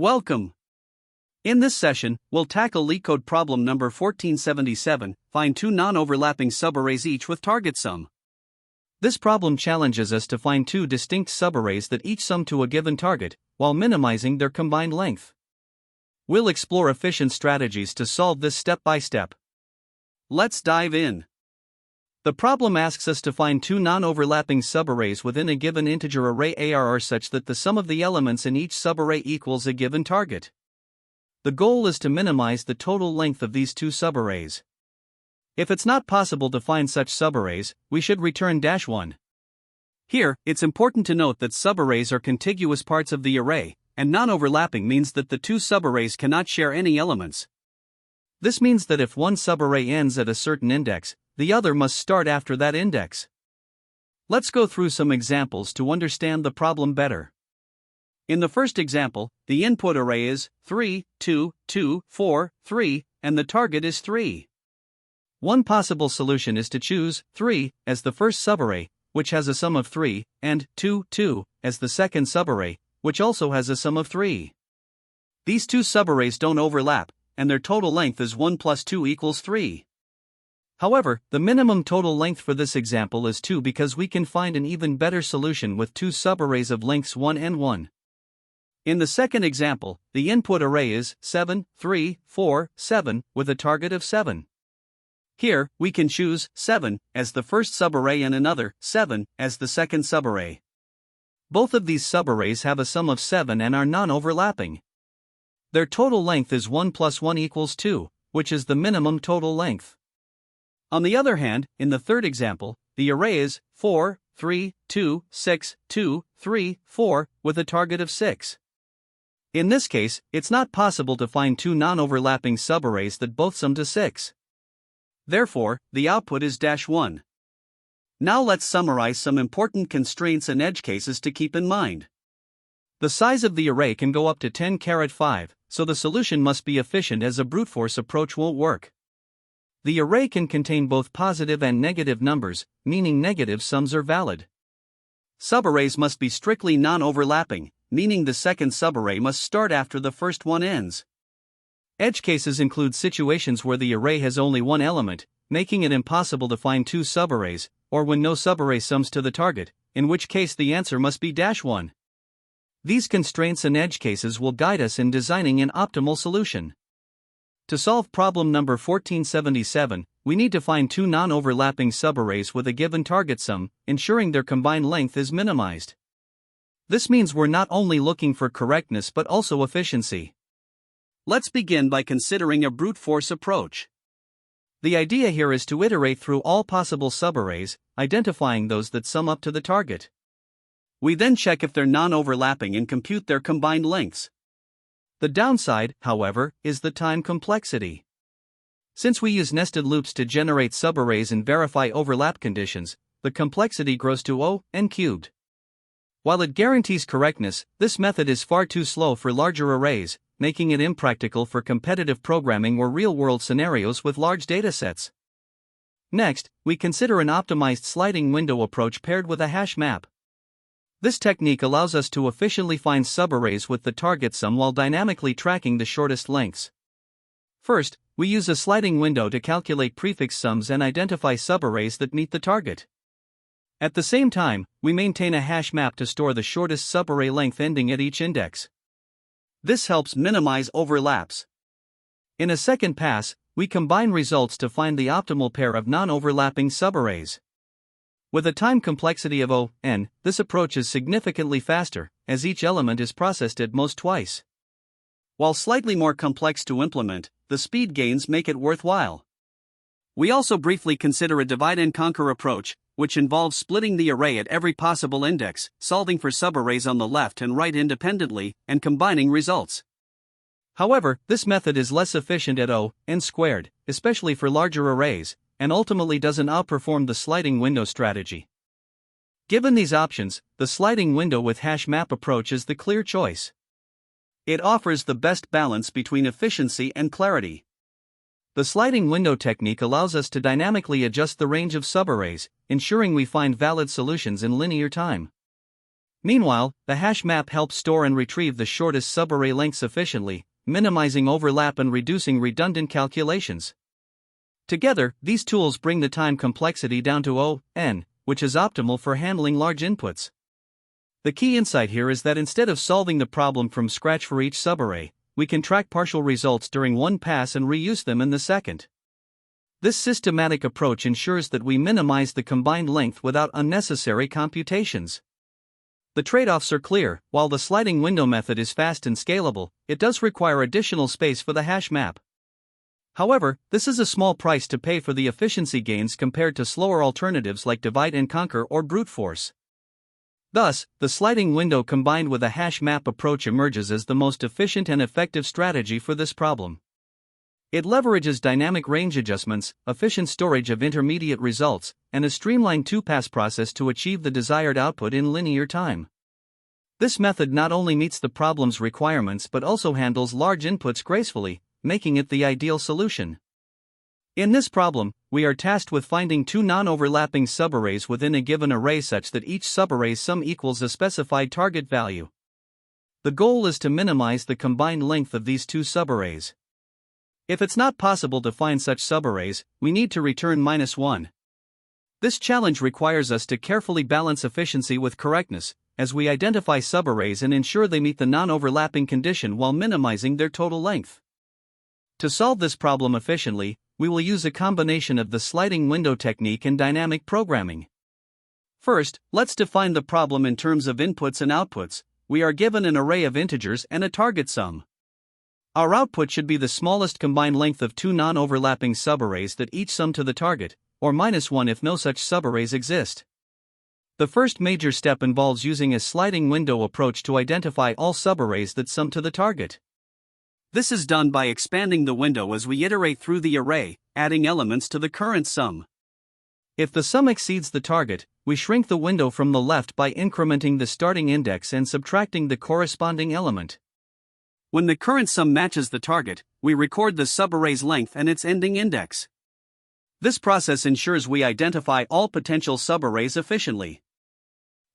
Welcome! In this session, we'll tackle LeetCode problem number 1477, find two non-overlapping subarrays each with target sum. This problem challenges us to find two distinct subarrays that each sum to a given target, while minimizing their combined length. We'll explore efficient strategies to solve this step by step. Let's dive in. The problem asks us to find two non-overlapping subarrays within a given integer array ARR such that the sum of the elements in each subarray equals a given target. The goal is to minimize the total length of these two subarrays. If it's not possible to find such subarrays, we should return -1. Here, it's important to note that subarrays are contiguous parts of the array, and non-overlapping means that the two subarrays cannot share any elements. This means that if one subarray ends at a certain index, the other must start after that index. Let's go through some examples to understand the problem better. In the first example, the input array is 3, 2, 2, 4, 3, and the target is 3. One possible solution is to choose 3 as the first subarray, which has a sum of 3, and 2, 2 as the second subarray, which also has a sum of 3. These two subarrays don't overlap, and their total length is 1 plus 2 equals 3. However, the minimum total length for this example is 2 because we can find an even better solution with two subarrays of lengths 1 and 1. In the second example, the input array is 7, 3, 4, 7, with a target of 7. Here, we can choose 7 as the first subarray and another 7 as the second subarray. Both of these subarrays have a sum of 7 and are non-overlapping. Their total length is 1 plus 1 equals 2, which is the minimum total length. On the other hand, in the third example, the array is 4, 3, 2, 6, 2, 3, 4, with a target of 6. In this case, it's not possible to find two non-overlapping subarrays that both sum to 6. Therefore, the output is -1. Now let's summarize some important constraints and edge cases to keep in mind. The size of the array can go up to 10⁵, so the solution must be efficient as a brute force approach won't work. The array can contain both positive and negative numbers, meaning negative sums are valid. Subarrays must be strictly non-overlapping, meaning the second subarray must start after the first one ends. Edge cases include situations where the array has only one element, making it impossible to find two subarrays, or when no subarray sums to the target, in which case the answer must be -1. These constraints and edge cases will guide us in designing an optimal solution. To solve problem number 1477, we need to find two non-overlapping subarrays with a given target sum, ensuring their combined length is minimized. This means we're not only looking for correctness but also efficiency. Let's begin by considering a brute force approach. The idea here is to iterate through all possible subarrays, identifying those that sum up to the target. We then check if they're non-overlapping and compute their combined lengths. The downside, however, is the time complexity. Since we use nested loops to generate subarrays and verify overlap conditions, the complexity grows to O(n cubed). While it guarantees correctness, this method is far too slow for larger arrays, making it impractical for competitive programming or real-world scenarios with large datasets. Next, we consider an optimized sliding window approach paired with a hash map. This technique allows us to efficiently find subarrays with the target sum while dynamically tracking the shortest lengths. First, we use a sliding window to calculate prefix sums and identify subarrays that meet the target. At the same time, we maintain a hash map to store the shortest subarray length ending at each index. This helps minimize overlaps. In a second pass, we combine results to find the optimal pair of non-overlapping subarrays. With a time complexity of O(n), this approach is significantly faster, as each element is processed at most twice. While slightly more complex to implement, the speed gains make it worthwhile. We also briefly consider a divide-and-conquer approach, which involves splitting the array at every possible index, solving for subarrays on the left and right independently, and combining results. However, this method is less efficient at O(n²), especially for larger arrays, and ultimately doesn't outperform the sliding window strategy. Given these options, the sliding window with hash map approach is the clear choice. It offers the best balance between efficiency and clarity. The sliding window technique allows us to dynamically adjust the range of subarrays, ensuring we find valid solutions in linear time. Meanwhile, the hash map helps store and retrieve the shortest subarray lengths efficiently, minimizing overlap and reducing redundant calculations. Together, these tools bring the time complexity down to O(n), which is optimal for handling large inputs. The key insight here is that instead of solving the problem from scratch for each subarray, we can track partial results during one pass and reuse them in the second. This systematic approach ensures that we minimize the combined length without unnecessary computations. The trade-offs are clear. While the sliding window method is fast and scalable, it does require additional space for the hash map. However, this is a small price to pay for the efficiency gains compared to slower alternatives like divide and conquer or brute force. Thus, the sliding window combined with a hash map approach emerges as the most efficient and effective strategy for this problem. It leverages dynamic range adjustments, efficient storage of intermediate results, and a streamlined two-pass process to achieve the desired output in linear time. This method not only meets the problem's requirements but also handles large inputs gracefully, making it the ideal solution. In this problem, we are tasked with finding two non-overlapping subarrays within a given array such that each subarray's sum equals a specified target value. The goal is to minimize the combined length of these two subarrays. If it's not possible to find such subarrays, we need to return -1. This challenge requires us to carefully balance efficiency with correctness, as we identify subarrays and ensure they meet the non-overlapping condition while minimizing their total length. To solve this problem efficiently, we will use a combination of the sliding window technique and dynamic programming. First, let's define the problem in terms of inputs and outputs. We are given an array of integers and a target sum. Our output should be the smallest combined length of two non-overlapping subarrays that each sum to the target, or -1 if no such subarrays exist. The first major step involves using a sliding window approach to identify all subarrays that sum to the target. This is done by expanding the window as we iterate through the array, adding elements to the current sum. If the sum exceeds the target, we shrink the window from the left by incrementing the starting index and subtracting the corresponding element. When the current sum matches the target, we record the subarray's length and its ending index. This process ensures we identify all potential subarrays efficiently.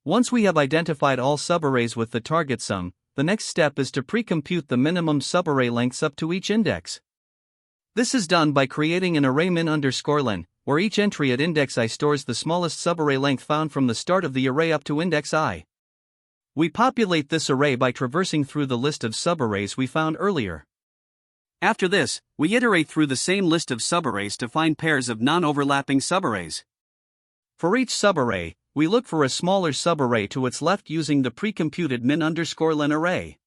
Once we have identified all subarrays with the target sum, the next step is to pre-compute the minimum subarray lengths up to each index. This is done by creating an array min_len, where each entry at index I stores the smallest subarray length found from the start of the array up to index I. We populate this array by traversing through the list of subarrays we found earlier. After this, we iterate through the same list of subarrays to find pairs of non-overlapping subarrays. For each subarray, we look for a smaller subarray to its left using the pre-computed min_len array.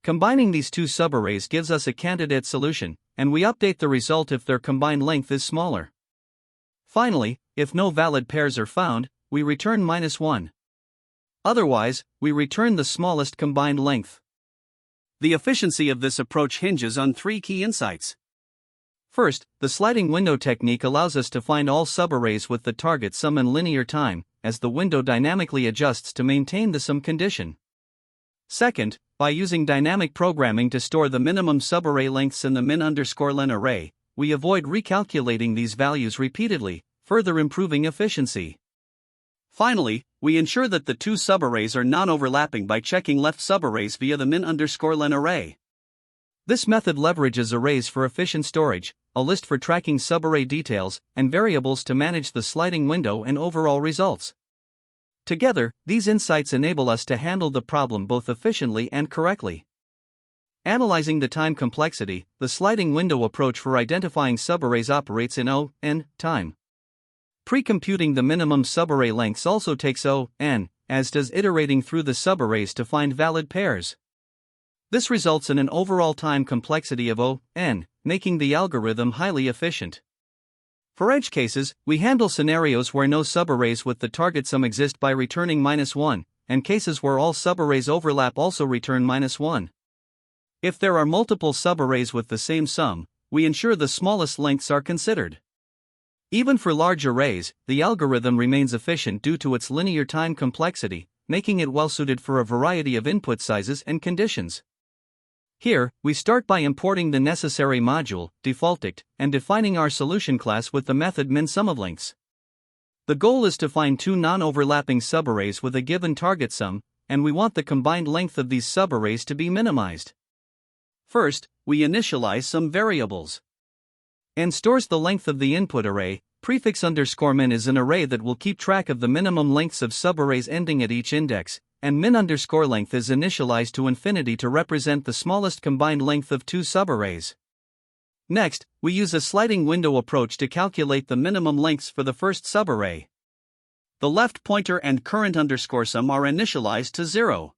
Combining these two subarrays gives us a candidate solution, and we update the result if their combined length is smaller. Finally, if no valid pairs are found, we return -1. Otherwise, we return the smallest combined length. The efficiency of this approach hinges on three key insights. First, the sliding window technique allows us to find all subarrays with the target sum in linear time, as the window dynamically adjusts to maintain the sum condition. Second, by using dynamic programming to store the minimum subarray lengths in the min_len array, we avoid recalculating these values repeatedly, further improving efficiency. Finally, we ensure that the two subarrays are non-overlapping by checking left subarrays via the min_len array. This method leverages arrays for efficient storage, a list for tracking subarray details, and variables to manage the sliding window and overall results. Together, these insights enable us to handle the problem both efficiently and correctly. Analyzing the time complexity, the sliding window approach for identifying subarrays operates in O(n) time. Pre-computing the minimum subarray lengths also takes O(n), as does iterating through the subarrays to find valid pairs. This results in an overall time complexity of O(n), making the algorithm highly efficient. For edge cases, we handle scenarios where no subarrays with the target sum exist by returning -1, and cases where all subarrays overlap also return -1. If there are multiple subarrays with the same sum, we ensure the smallest lengths are considered. Even for large arrays, the algorithm remains efficient due to its linear time complexity, making it well-suited for a variety of input sizes and conditions. Here, we start by importing the necessary module, defaultIct, and defining our solution class with the method min_SumOfLengths. The goal is to find two non-overlapping subarrays with a given target sum, and we want the combined length of these subarrays to be minimized. First, we initialize some variables. N stores the length of the input array. Prefix _ min is an array that will keep track of the minimum lengths of subarrays ending at each index, and min _ length is initialized to infinity to represent the smallest combined length of two subarrays. Next, we use a sliding window approach to calculate the minimum lengths for the first subarray. The left pointer and current _sum are initialized to 0.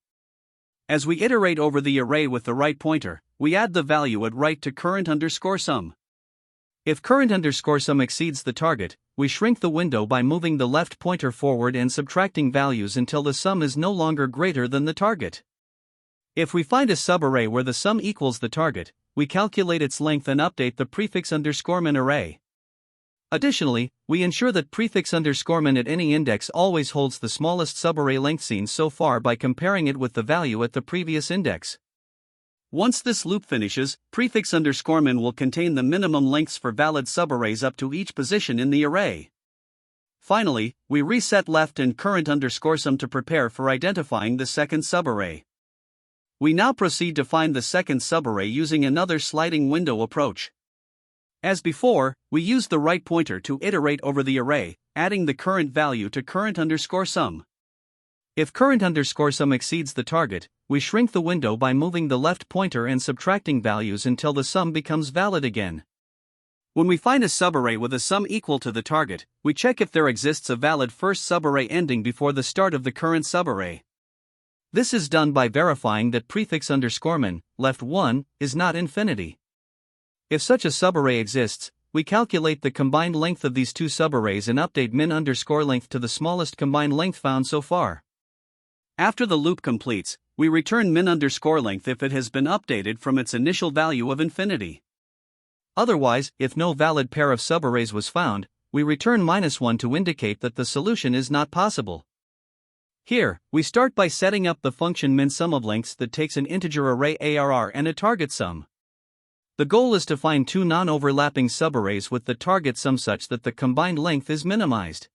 As we iterate over the array with the right pointer, we add the value at right to current _sum. If current _sum exceeds the target, we shrink the window by moving the left pointer forward and subtracting values until the sum is no longer greater than the target. If we find a subarray where the sum equals the target, we calculate its length and update the prefix _min array. Additionally, we ensure that prefix _min at any index always holds the smallest subarray length seen so far by comparing it with the value at the previous index. Once this loop finishes, prefix _min will contain the minimum lengths for valid subarrays up to each position in the array. Finally, we reset left and current _sum to prepare for identifying the second subarray. We now proceed to find the second subarray using another sliding window approach. As before, we use the right pointer to iterate over the array, adding the current value to current _sum. If current _sum exceeds the target, we shrink the window by moving the left pointer and subtracting values until the sum becomes valid again. When we find a subarray with a sum equal to the target, we check if there exists a valid first subarray ending before the start of the current subarray. This is done by verifying that prefix _min, left 1, is not infinity. If such a subarray exists, we calculate the combined length of these two subarrays and update min _ length to the smallest combined length found so far. After the loop completes, we return min _ length if it has been updated from its initial value of infinity. Otherwise, if no valid pair of subarrays was found, we return -1 to indicate that the solution is not possible. Here, we start by setting up the function min_sum_of_lengths that takes an integer array ARR and a target sum. The goal is to find two non-overlapping subarrays with the target sum such that the combined length is minimized.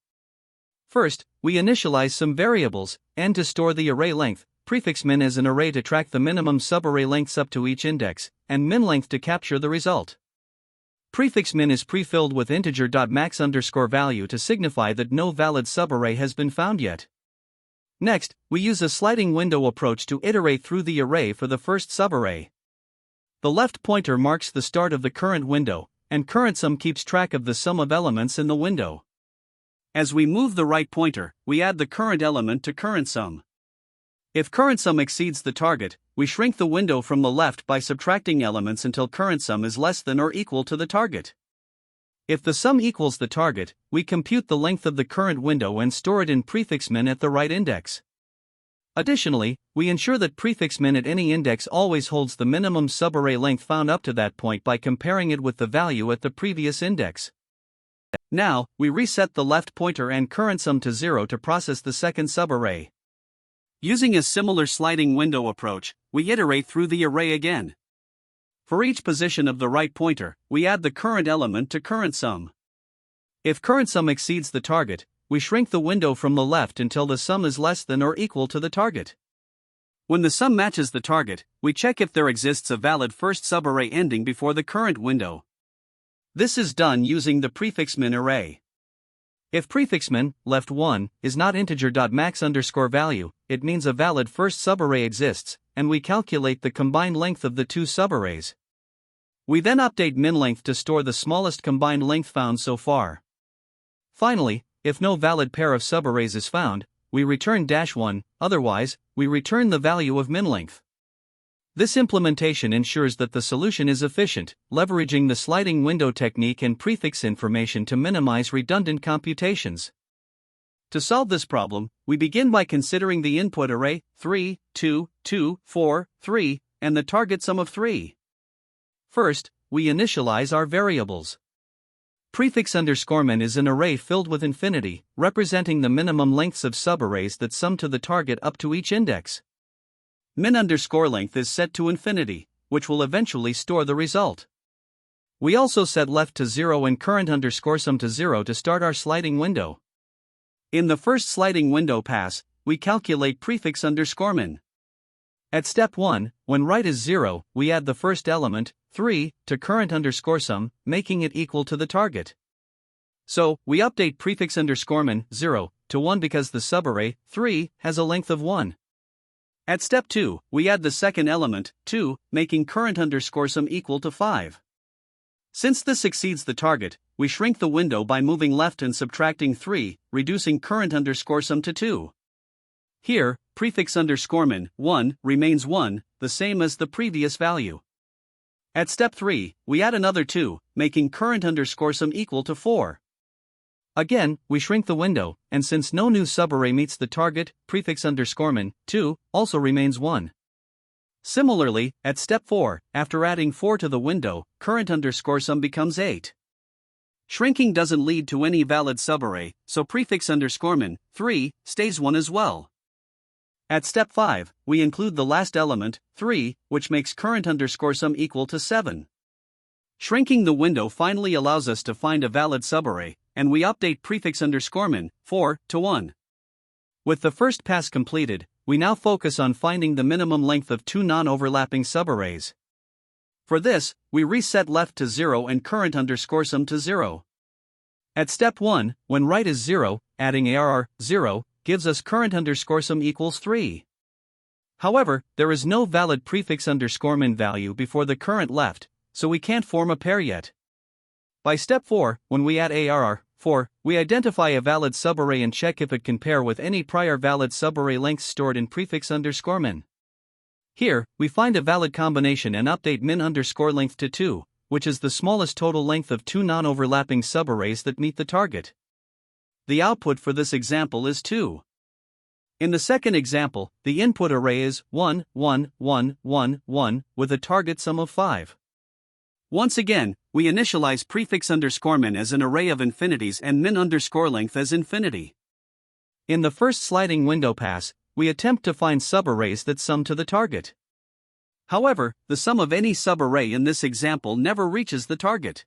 First, we initialize some variables, n to store the array length, prefix min as an array to track the minimum subarray lengths up to each index, and min length to capture the result. Prefix min is pre-filled with integer.max _value to signify that no valid subarray has been found yet. Next, we use a sliding window approach to iterate through the array for the first subarray. The left pointer marks the start of the current window, and current sum keeps track of the sum of elements in the window. As we move the right pointer, we add the current element to current sum. If current sum exceeds the target, we shrink the window from the left by subtracting elements until current sum is less than or equal to the target. If the sum equals the target, we compute the length of the current window and store it in prefix min at the right index. Additionally, we ensure that prefix min at any index always holds the minimum subarray length found up to that point by comparing it with the value at the previous index. Now, we reset the left pointer and current sum to 0 to process the second subarray. Using a similar sliding window approach, we iterate through the array again. For each position of the right pointer, we add the current element to current sum. If current sum exceeds the target, we shrink the window from the left until the sum is less than or equal to the target. When the sum matches the target, we check if there exists a valid first subarray ending before the current window. This is done using the prefix min array. If prefix min, left 1, is not integer.max _value, it means a valid first subarray exists, and we calculate the combined length of the two subarrays. We then update min length to store the smallest combined length found so far. Finally, if no valid pair of subarrays is found, we return -1, otherwise, we return the value of min length. This implementation ensures that the solution is efficient, leveraging the sliding window technique and prefix information to minimize redundant computations. To solve this problem, we begin by considering the input array 3, 2, 2, 4, 3, and the target sum of 3. First, we initialize our variables. Prefix _min is an array filled with infinity, representing the minimum lengths of subarrays that sum to the target up to each index. Min _length is set to infinity, which will eventually store the result. We also set left to 0 and current _sum to 0 to start our sliding window. In the first sliding window pass, we calculate prefix underscore min. At step 1, when right is 0, we add the first element, 3, to current underscore sum, making it equal to the target. So, we update prefix underscore min, 0, to 1 because the subarray, 3, has a length of 1. At step 2, we add the second element, 2, making current underscore sum equal to 5. Since this exceeds the target, we shrink the window by moving left and subtracting 3, reducing current underscore sum to 2. Here, prefix underscore min, 1, remains 1, the same as the previous value. At step 3, we add another 2, making current underscore sum equal to 4. Again, we shrink the window, and since no new subarray meets the target, prefix underscore min, 2, also remains 1. Similarly, at step 4, after adding 4 to the window, current underscore sum becomes 8. Shrinking doesn't lead to any valid subarray, so prefix underscore min, 3, stays 1 as well. At step 5, we include the last element, 3, which makes current underscore sum equal to 7. Shrinking the window finally allows us to find a valid subarray, and we update prefix underscore min, 4, to 1. With the first pass completed, we now focus on finding the minimum length of two non-overlapping subarrays. For this, we reset left to 0 and current underscore sum to 0. At step 1, when right is 0, adding ARR, 0, gives us current underscore sum equals 3. However, there is no valid prefix underscore min value before the current left, so we can't form a pair yet. By step 4, when we add ARR, 4, we identify a valid subarray and check if it can pair with any prior valid subarray lengths stored in prefix underscore min. Here, we find a valid combination and update min underscore length to 2, which is the smallest total length of two non-overlapping subarrays that meet the target. The output for this example is 2. In the second example, the input array is 1, 1, 1, 1, 1, with a target sum of 5. Once again, we initialize prefix underscore min as an array of infinities and min underscore length as infinity. In the first sliding window pass, we attempt to find subarrays that sum to the target. However, the sum of any subarray in this example never reaches the target.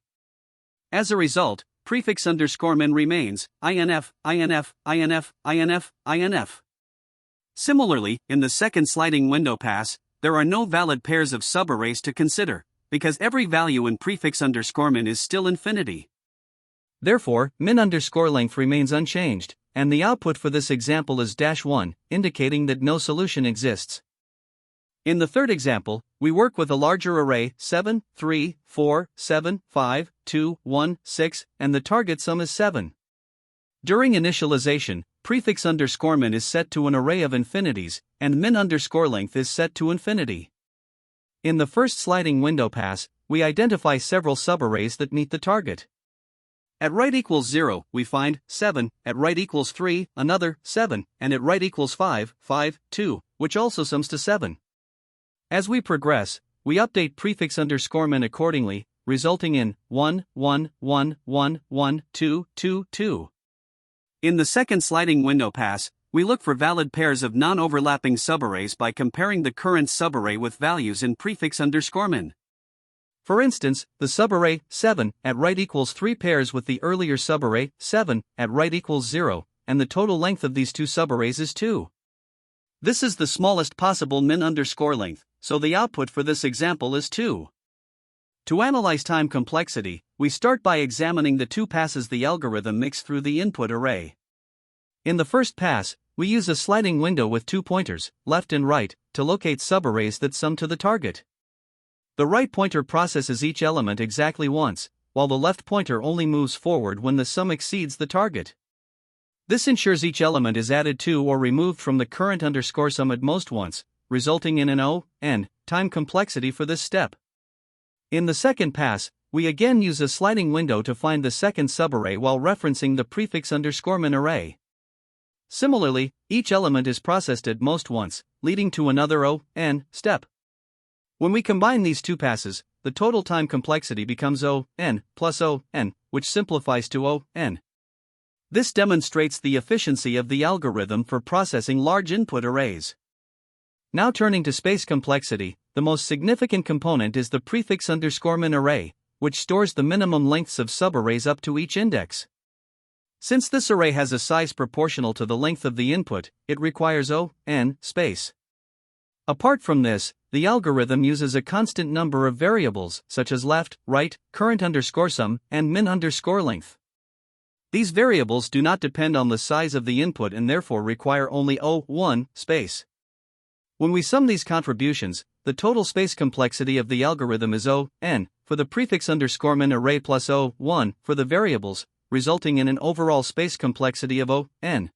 As a result, prefix underscore min remains INF, INF, INF, INF, INF. Similarly, in the second sliding window pass, there are no valid pairs of subarrays to consider, because every value in prefix underscore min is still infinity. Therefore, min underscore length remains unchanged, and the output for this example is -1, indicating that no solution exists. In the third example, we work with a larger array 7, 3, 4, 7, 5, 2, 1, 6, and the target sum is 7. During initialization, prefix underscore min is set to an array of infinities, and min underscore length is set to infinity. In the first sliding window pass, we identify several subarrays that meet the target. At right equals 0, we find 7, at right equals 3, another 7, and at right equals 5, 5, 2, which also sums to 7. As we progress, we update prefix underscore min accordingly, resulting in 1, 1, 1, 1, 1, 2, 2, 2. In the second sliding window pass, we look for valid pairs of non-overlapping subarrays by comparing the current subarray with values in prefix underscore min. For instance, the subarray 7 at right equals 3 pairs with the earlier subarray 7 at right equals 0, and the total length of these two subarrays is 2. This is the smallest possible min underscore length, so the output for this example is 2. To analyze time complexity, we start by examining the two passes the algorithm makes through the input array. In the first pass, we use a sliding window with two pointers, left and right, to locate subarrays that sum to the target. The right pointer processes each element exactly once, while the left pointer only moves forward when the sum exceeds the target. This ensures each element is added to or removed from the current underscore sum at most once, resulting in an O(n) time complexity for this step. In the second pass, we again use a sliding window to find the second subarray while referencing the prefix underscore min array. Similarly, each element is processed at most once, leading to another O(n) step. When we combine these two passes, the total time complexity becomes O(n) plus O(n), which simplifies to O(n). This demonstrates the efficiency of the algorithm for processing large input arrays. Now turning to space complexity, the most significant component is the prefix underscore min array, which stores the minimum lengths of subarrays up to each index. Since this array has a size proportional to the length of the input, it requires n space. Apart from this, the algorithm uses a constant number of variables, such as left, right, current_sum, and min_length. These variables do not depend on the size of the input and therefore require only one space. When we sum these contributions, the total space complexity of the algorithm is n for the prefix_min array plus 1 for the variables, resulting in an overall space complexity of n.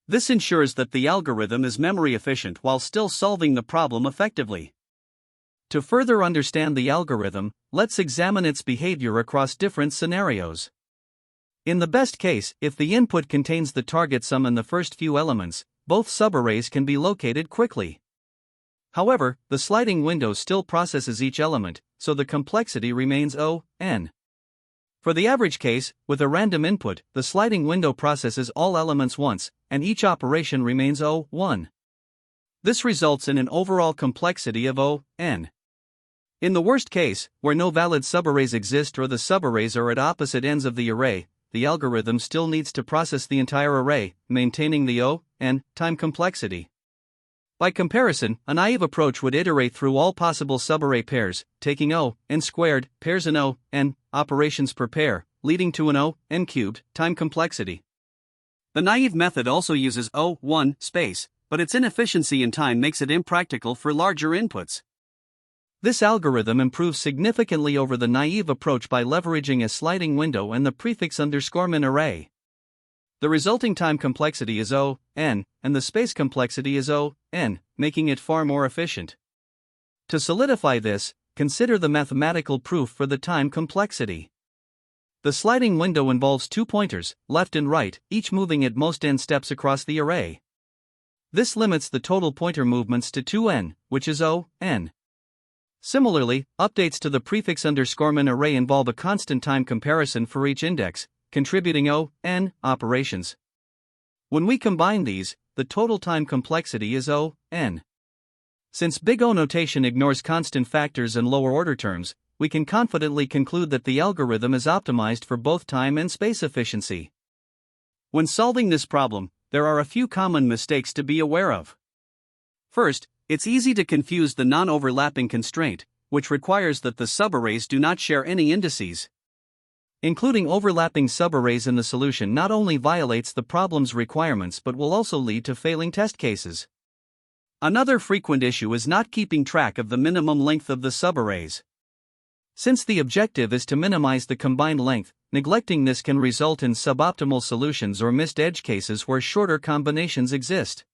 This ensures that the algorithm is memory efficient while still solving the problem effectively. To further understand the algorithm, let's examine its behavior across different scenarios. In the best case, if the input contains the target sum and the first few elements, both subarrays can be located quickly. However, the sliding window still processes each element, so the complexity remains n. For the average case, with a random input, the sliding window processes all elements once, and each operation remains 1. This results in an overall complexity of n. In the worst case, where no valid subarrays exist or the subarrays are at opposite ends of the array, the algorithm still needs to process the entire array, maintaining the n time complexity. By comparison, a naive approach would iterate through all possible subarray pairs, taking n squared pairs and n operations per pair, leading to an n cubed time complexity. The naive method also uses 1 space, but its inefficiency in time makes it impractical for larger inputs. This algorithm improves significantly over the naive approach by leveraging a sliding window and the prefix_min array. The resulting time complexity is n, and the space complexity is n, making it far more efficient. To solidify this, consider the mathematical proof for the time complexity. The sliding window involves two pointers, left and right, each moving at most n steps across the array. This limits the total pointer movements to 2n, which is n. Similarly, updates to the prefix_min array involve a constant time comparison for each index, contributing n operations. When we combine these, the total time complexity is n. Since big O notation ignores constant factors and lower order terms, we can confidently conclude that the algorithm is optimized for both time and space efficiency. When solving this problem, there are a few common mistakes to be aware of. First, it's easy to confuse the non-overlapping constraint, which requires that the subarrays do not share any indices. Including overlapping subarrays in the solution not only violates the problem's requirements but will also lead to failing test cases. Another frequent issue is not keeping track of the minimum length of the subarrays. Since the objective is to minimize the combined length, neglecting this can result in suboptimal solutions or missed edge cases where shorter combinations exist.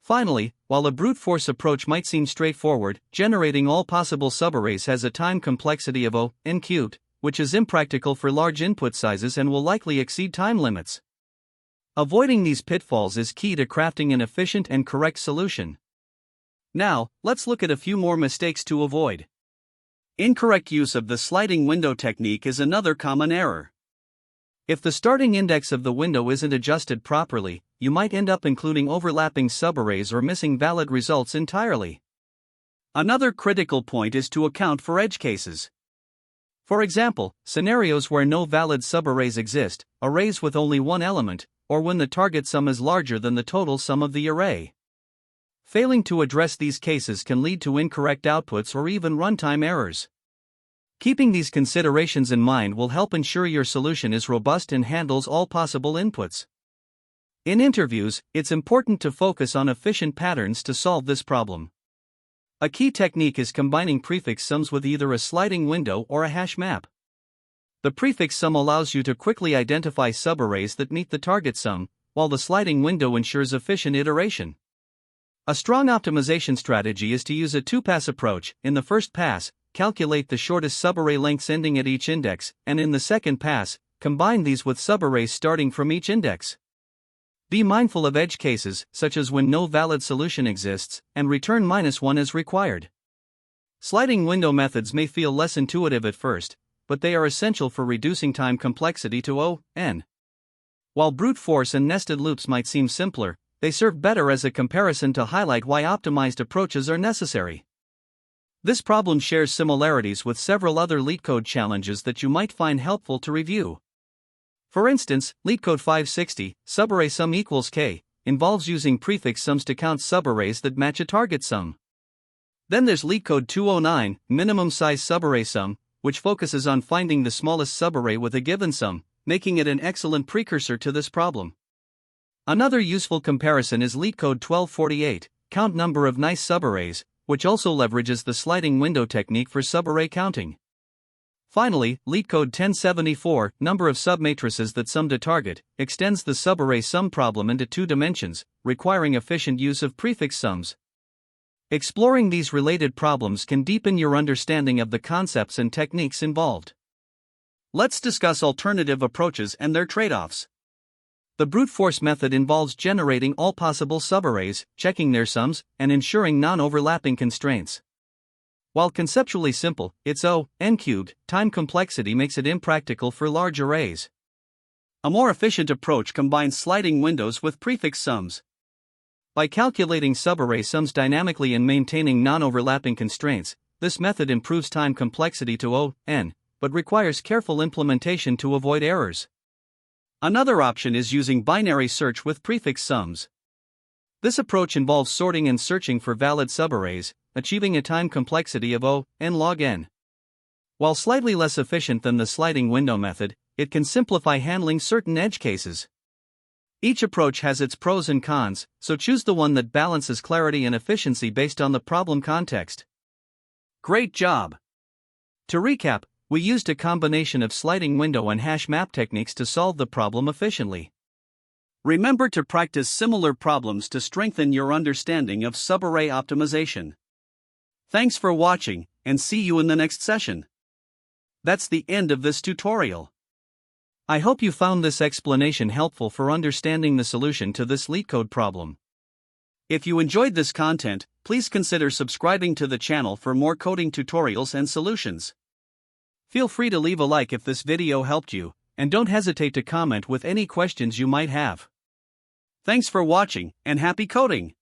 Finally, while a brute force approach might seem straightforward, generating all possible subarrays has a time complexity of n cubed, which is impractical for large input sizes and will likely exceed time limits. Avoiding these pitfalls is key to crafting an efficient and correct solution. Now, let's look at a few more mistakes to avoid. Incorrect use of the sliding window technique is another common error. If the starting index of the window isn't adjusted properly, you might end up including overlapping subarrays or missing valid results entirely. Another critical point is to account for edge cases. For example, scenarios where no valid subarrays exist, arrays with only one element, or when the target sum is larger than the total sum of the array. Failing to address these cases can lead to incorrect outputs or even runtime errors. Keeping these considerations in mind will help ensure your solution is robust and handles all possible inputs. In interviews, it's important to focus on efficient patterns to solve this problem. A key technique is combining prefix sums with either a sliding window or a hash map. The prefix sum allows you to quickly identify subarrays that meet the target sum, while the sliding window ensures efficient iteration. A strong optimization strategy is to use a two-pass approach. In the first pass, calculate the shortest subarray lengths ending at each index, and in the second pass, combine these with subarrays starting from each index. Be mindful of edge cases, such as when no valid solution exists, and return -1 as required. Sliding window methods may feel less intuitive at first, but they are essential for reducing time complexity to n. While brute force and nested loops might seem simpler, they serve better as a comparison to highlight why optimized approaches are necessary. This problem shares similarities with several other LeetCode challenges that you might find helpful to review. For instance, LeetCode 560, subarray sum equals k, involves using prefix sums to count subarrays that match a target sum. Then there's LeetCode 209, minimum size subarray sum, which focuses on finding the smallest subarray with a given sum, making it an excellent precursor to this problem. Another useful comparison is LeetCode 1248, count number of nice subarrays, which also leverages the sliding window technique for subarray counting. Finally, LeetCode 1074, number of submatrices that sum to target, extends the subarray sum problem into 2 dimensions, requiring efficient use of prefix sums. Exploring these related problems can deepen your understanding of the concepts and techniques involved. Let's discuss alternative approaches and their trade-offs. The brute force method involves generating all possible subarrays, checking their sums, and ensuring non-overlapping constraints. While conceptually simple, its n cubed time complexity makes it impractical for large arrays. A more efficient approach combines sliding windows with prefix sums. By calculating subarray sums dynamically and maintaining non-overlapping constraints, this method improves time complexity to n, but requires careful implementation to avoid errors. Another option is using binary search with prefix sums. This approach involves sorting and searching for valid subarrays, achieving a time complexity of n log n. While slightly less efficient than the sliding window method, it can simplify handling certain edge cases. Each approach has its pros and cons, so choose the one that balances clarity and efficiency based on the problem context. Great job! To recap, we used a combination of sliding window and hash map techniques to solve the problem efficiently. Remember to practice similar problems to strengthen your understanding of subarray optimization. Thanks for watching, and see you in the next session. That's the end of this tutorial. I hope you found this explanation helpful for understanding the solution to this LeetCode problem. If you enjoyed this content, please consider subscribing to the channel for more coding tutorials and solutions. Feel free to leave a like if this video helped you, and don't hesitate to comment with any questions you might have. Thanks for watching, and happy coding!